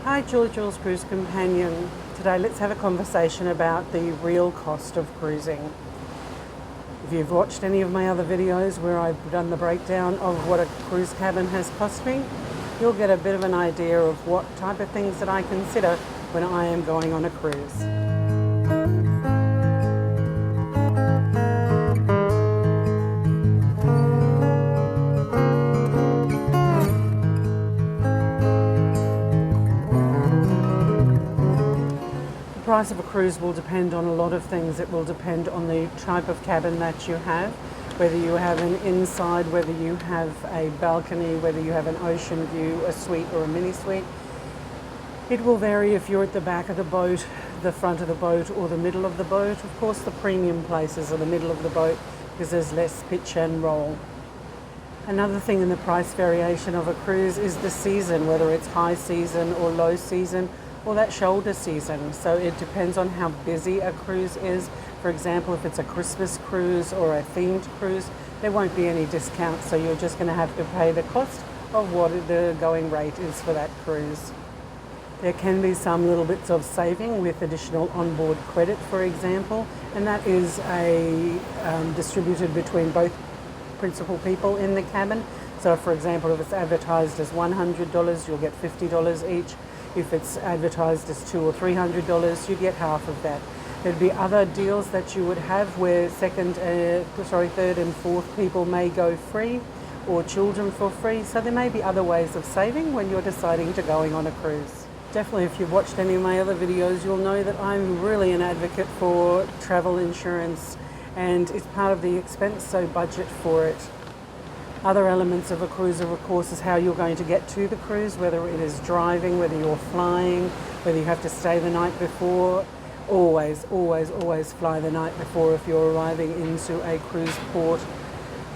Hi, Jules Cruise Companion. Today let's have a conversation about the real cost of cruising. If you've watched any of my other videos where I've done the breakdown of what a cruise cabin has cost me, you'll get a bit of an idea of what type of things that I consider when I am going on a cruise. The price of a cruise will depend on a lot of things. It will depend on the type of cabin that you have, whether you have an inside, whether you have a balcony, whether you have an ocean view, a suite or a mini suite. It will vary if you're at the back of the boat, the front of the boat or the middle of the boat. Of course, the premium places are the middle of the boat because there's less pitch and roll. Another thing in the price variation of a cruise is the season, whether it's high season or low season, or that shoulder season. So it depends on how busy a cruise is. For example, if it's a Christmas cruise or a themed cruise, there won't be any discounts, so you're just going to have to pay the cost of what the going rate is for that cruise. There can be some little bits of saving with additional onboard credit, for example, and that is distributed between both principal people in the cabin. So for example, if it's advertised as $100, you'll get $50 each. If it's advertised as $200 or $300, you get half of that. There'd be other deals that you would have where third and fourth people may go free, or children for free. So there may be other ways of saving when you're deciding to going on a cruise. Definitely, if you've watched any of my other videos, you'll know that I'm really an advocate for travel insurance, and it's part of the expense, so budget for it. Other elements of a cruise, of course, is how you're going to get to the cruise, whether it is driving, whether you're flying, whether you have to stay the night before. Always fly the night before if you're arriving into a cruise port.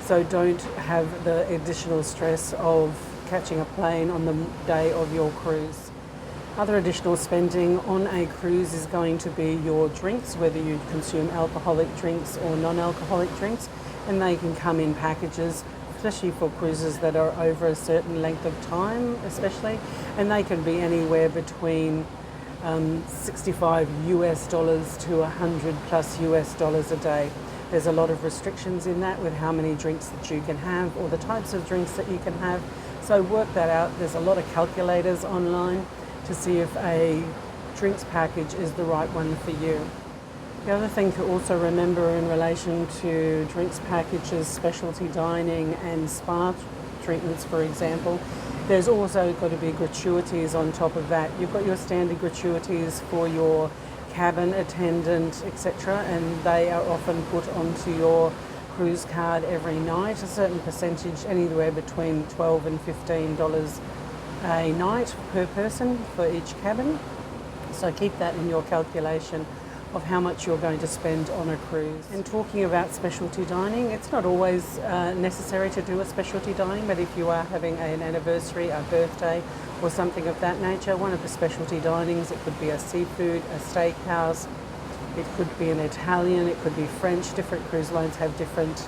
So don't have the additional stress of catching a plane on the day of your cruise. Other additional spending on a cruise is going to be your drinks, whether you consume alcoholic drinks or non-alcoholic drinks, and they can come in packages, especially for cruises that are over a certain length of time, especially, and they can be anywhere between $65 US to $100+ US a day. There's a lot of restrictions in that with how many drinks that you can have or the types of drinks that you can have. So work that out. There's a lot of calculators online to see if a drinks package is the right one for you. The other thing to also remember in relation to drinks packages, specialty dining and spa treatments, for example, there's also got to be gratuities on top of that. You've got your standard gratuities for your cabin attendant, etc., and they are often put onto your cruise card every night, a certain percentage, anywhere between $12 and $15 a night per person for each cabin. So keep that in your calculation of how much you're going to spend on a cruise. And talking about specialty dining, it's not always necessary to do a specialty dining, but if you are having an anniversary, a birthday, or something of that nature, one of the specialty dinings, it could be a seafood, a steakhouse, it could be an Italian, it could be French. Different cruise lines have different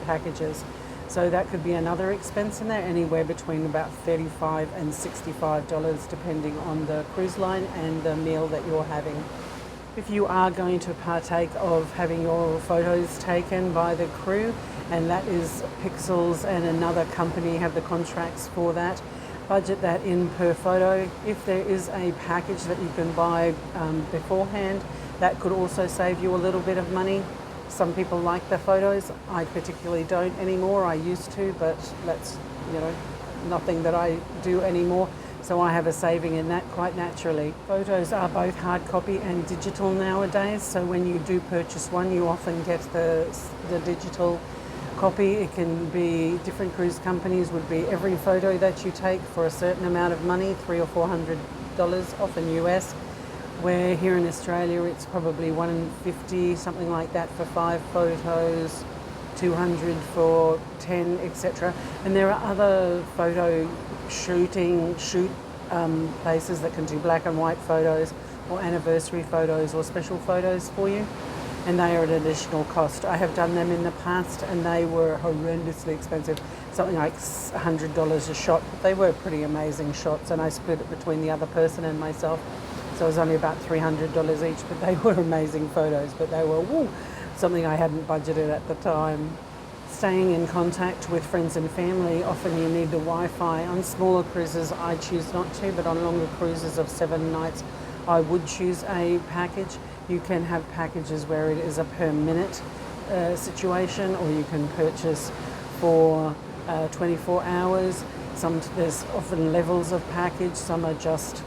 packages. So that could be another expense in there, anywhere between about $35 and $65, depending on the cruise line and the meal that you're having. If you are going to partake of having your photos taken by the crew, and that is Pixels and another company have the contracts for that, budget that in per photo. If there is a package that you can buy beforehand, that could also save you a little bit of money. Some people like the photos. I particularly don't anymore. I used to, but that's nothing that I do anymore. So I have a saving in that quite naturally. Photos are both hard copy and digital nowadays. So when you do purchase one, you often get the digital copy. It can be, different cruise companies would be every photo that you take for a certain amount of money, $300 or $400, often US. Where here in Australia it's probably $150, something like that for 5 photos, $200 for 10, etc. And there are other photo shoot places that can do black and white photos or anniversary photos or special photos for you. and they are an additional cost. I have done them in the past and they were horrendously expensive, something like $100 a shot. But they were pretty amazing shots, and I split it between the other person and myself. So it was only about $300 each, but they were amazing photos, but they were something I hadn't budgeted at the time. Staying in contact with friends and family, often you need the Wi-Fi. On smaller cruises, I choose not to, but on longer cruises of 7 nights, I would choose a package. You can have packages where it is a per minute situation, or you can purchase for 24 hours. There's often levels of package. Some are just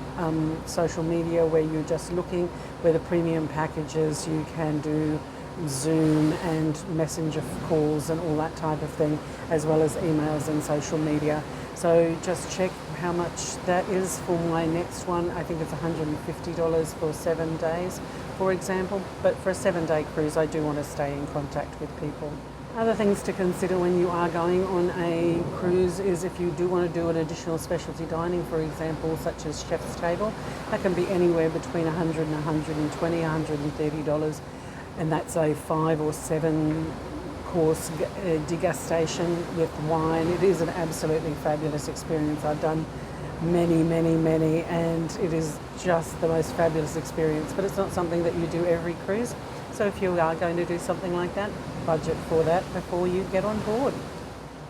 social media where you're just looking, where the premium packages you can do Zoom and messenger calls and all that type of thing, as well as emails and social media. So just check how much that is for my next one. I think it's $150 for 7 days, for example. But for a 7-day cruise, I do want to stay in contact with people. Other things to consider when you are going on a cruise is if you do want to do an additional specialty dining, for example, such as chef's table, that can be anywhere between $100 and $120, $130. And that's a 5 or 7 course degustation with wine. It is an absolutely fabulous experience. I've done many, and it is just the most fabulous experience. But it's not something that you do every cruise. So if you are going to do something like that, budget for that before you get on board.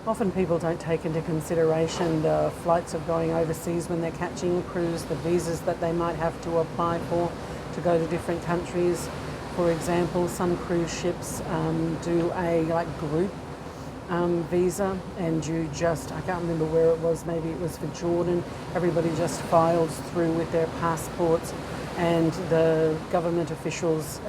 Often people don't take into consideration the flights of going overseas when they're catching a cruise, the visas that they might have to apply for to go to different countries. For example, some cruise ships do a group visa, and I can't remember where it was, maybe it was for Jordan. Everybody just files through with their passports, and the government officials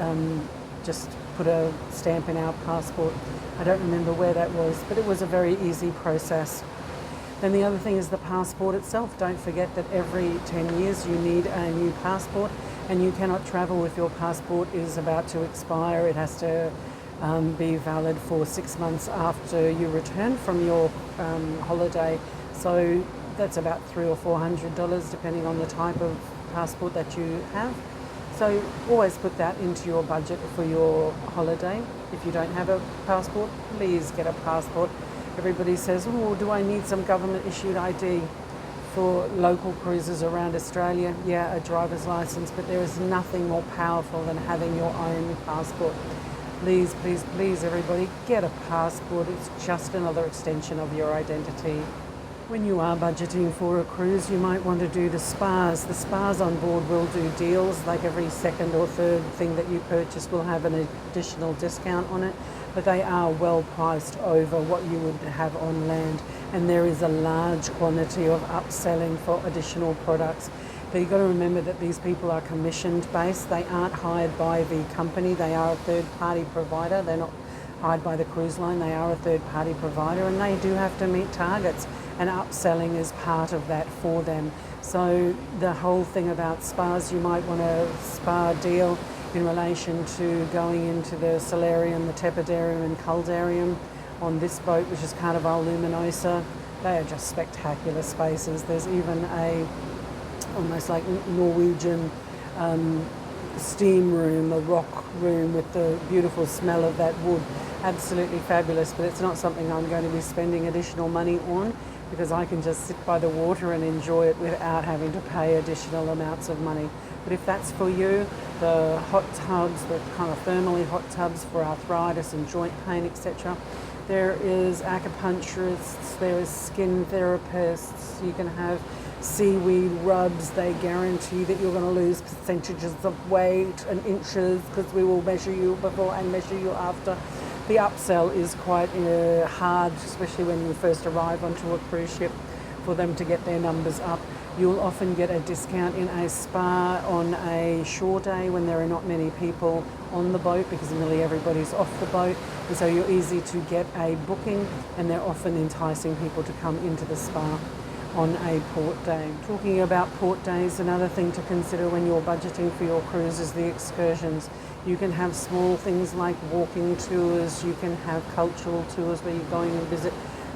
just put a stamp in our passport. I don't remember where that was, but it was a very easy process. Then the other thing is the passport itself. Don't forget that every 10 years you need a new passport, and you cannot travel if your passport is about to expire. It has to be valid for 6 months after you return from your holiday. So that's about $300 or $400 depending on the type of passport that you have. So always put that into your budget for your holiday. If you don't have a passport, please get a passport. Everybody says, oh, do I need some government issued ID? For local cruises around Australia, yeah, a driver's license, but there is nothing more powerful than having your own passport. Please, please, please, everybody, get a passport. It's just another extension of your identity. When you are budgeting for a cruise, you might want to do the spas. The spas on board will do deals, like every second or third thing that you purchase will have an additional discount on it, but they are well priced over what you would have on land, and there is a large quantity of upselling for additional products. But you've got to remember that these people are commissioned based. They aren't hired by the company. They are a third party provider. They're not hired by the cruise line. They are a third party provider, and they do have to meet targets, and upselling is part of that for them. So the whole thing about spas, you might want a spa deal in relation to going into the solarium, the tepidarium and caldarium on this boat, which is Carnival Luminosa. They are just spectacular spaces. There's even a almost like Norwegian steam room, a rock room with the beautiful smell of that wood. Absolutely fabulous, but it's not something I'm going to be spending additional money on, because I can just sit by the water and enjoy it without having to pay additional amounts of money. But if that's for you, the hot tubs, the kind of thermally hot tubs for arthritis and joint pain, etc. There is acupuncturists, there is skin therapists, you can have seaweed rubs. They guarantee that you're going to lose percentages of weight and inches, because we will measure you before and measure you after. The upsell is quite hard, especially when you first arrive onto a cruise ship, for them to get their numbers up. You'll often get a discount in a spa on a shore day when there are not many people on the boat, because nearly everybody's off the boat, and so you're easy to get a booking, and they're often enticing people to come into the spa on a port day. Talking about port days, another thing to consider when you're budgeting for your cruise is the excursions. You can have small things like walking tours, you can have cultural tours where you're going and visit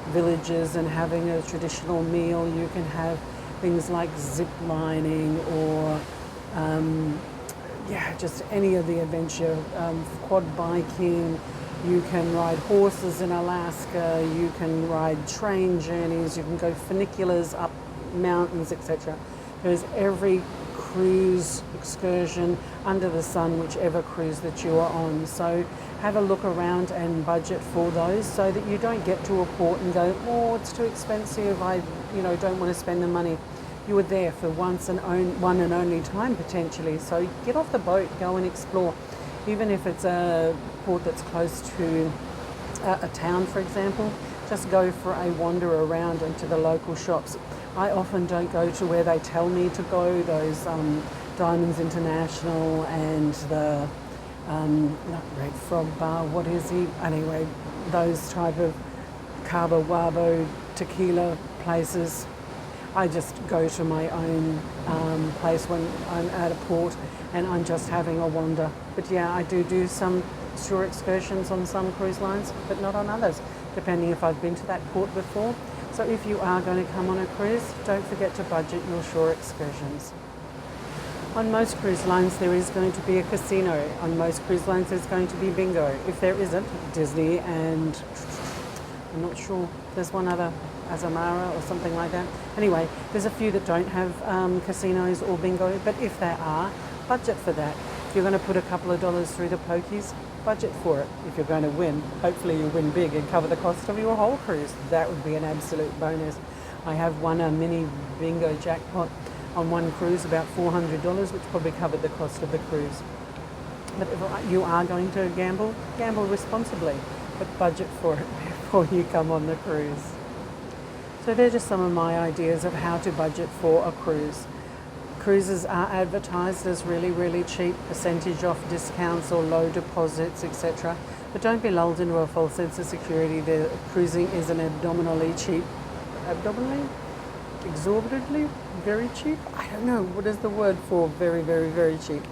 villages and having a traditional meal, you can have things like zip lining or yeah, just any of the adventure, quad biking. You can ride horses in Alaska. You can ride train journeys. You can go funiculars up mountains, etc. There's every cruise excursion under the sun, whichever cruise that you are on. So have a look around and budget for those, so that you don't get to a port and go, oh, it's too expensive. I, don't want to spend the money. You were there for one and only time potentially. So get off the boat, go and explore. Even if it's a port that's close to a town, for example, just go for a wander around into the local shops. I often don't go to where they tell me to go, those Diamonds International and the not Red Frog Bar, what is he? Anyway, those type of Cabo Wabo tequila places. I just go to my own place when I'm at a port and I'm just having a wander. But yeah, I do some shore excursions on some cruise lines, but not on others, depending if I've been to that port before. So if you are going to come on a cruise, don't forget to budget your shore excursions. On most cruise lines, there is going to be a casino. On most cruise lines, there's going to be bingo. If there isn't, Disney and I'm not sure, there's one other, Azamara or something like that. Anyway, there's a few that don't have casinos or bingo, but if there are, budget for that. If you're going to put a couple of dollars through the pokies, budget for it. If you're going to win, hopefully you win big and cover the cost of your whole cruise. That would be an absolute bonus. I have won a mini bingo jackpot on one cruise, about $400, which probably covered the cost of the cruise. But if you are going to gamble, gamble responsibly, but budget for it before you come on the cruise. So they're just some of my ideas of how to budget for a cruise. Cruises are advertised as really, really cheap, percentage off discounts or low deposits, etc. But don't be lulled into a false sense of security. The cruising is an exorbitantly very cheap. I don't know, what is the word for very, very, very cheap?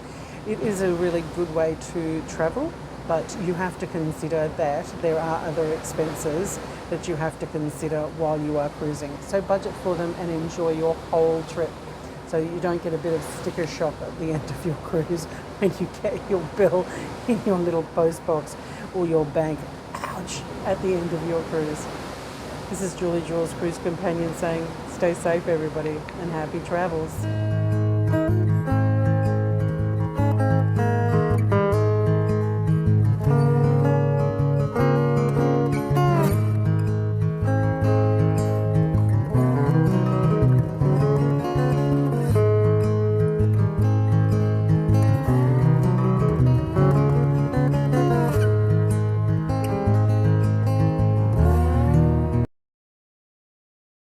It is a really good way to travel, but you have to consider that there are other expenses that you have to consider while you are cruising. So budget for them and enjoy your whole trip, so you don't get a bit of sticker shock at the end of your cruise when you get your bill in your little post box or your bank, ouch, at the end of your cruise. This is Julie Jules, Cruise Companion, saying stay safe everybody and happy travels.